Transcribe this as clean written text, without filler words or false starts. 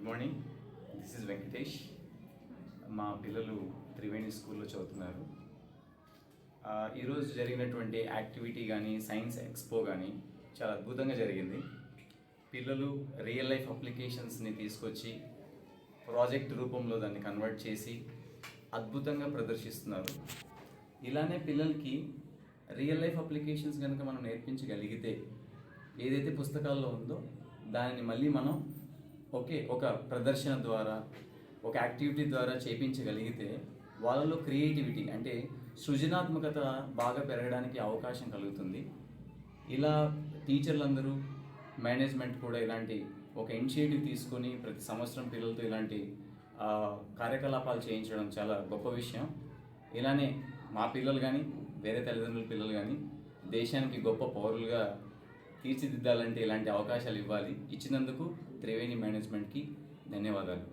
Good morning. This is Venkatesh. మా పిల్లలు త్రివేణి స్కూల్లో చదువుతున్నారు. ఈరోజు జరిగినటువంటి యాక్టివిటీ కానీ సైన్స్ ఎక్స్పో కానీ చాలా అద్భుతంగా జరిగింది. పిల్లలు రియల్ లైఫ్ అప్లికేషన్స్ని తీసుకొచ్చి ప్రాజెక్ట్ రూపంలో దాన్ని కన్వర్ట్ చేసి అద్భుతంగా ప్రదర్శిస్తున్నారు. ఇలానే పిల్లలకి రియల్ లైఫ్ అప్లికేషన్స్ కనుక మనం నేర్పించగలిగితే ఏదైతే పుస్తకాల్లో ఉందో దానిని మళ్ళీ మనం ఒక ప్రదర్శన ద్వారా ఒక యాక్టివిటీ ద్వారా చేయించగలిగితే వాళ్ళలో క్రియేటివిటీ అంటే సృజనాత్మకత బాగా పెరగడానికి అవకాశం కలుగుతుంది. ఇలా టీచర్లందరూ మేనేజ్మెంట్ కూడా ఇలాంటి ఒక ఇనిషియేటివ్ తీసుకొని ప్రతి సంవత్సరం పిల్లలతో ఇలాంటి కార్యకలాపాలు చేయించడం చాలా గొప్ప విషయం. ఇలానే మా పిల్లలు కానీ వేరే తల్లిదండ్రుల పిల్లలు కానీ దేశానికి గొప్ప పౌరులుగా తీర్చిదిద్దాలంటే ఇలాంటి అవకాశాలు ఇవ్వాలి. ఇచ్చినందుకు త్రివేణి మేనేజ్మెంట్కి ధన్యవాదాలు.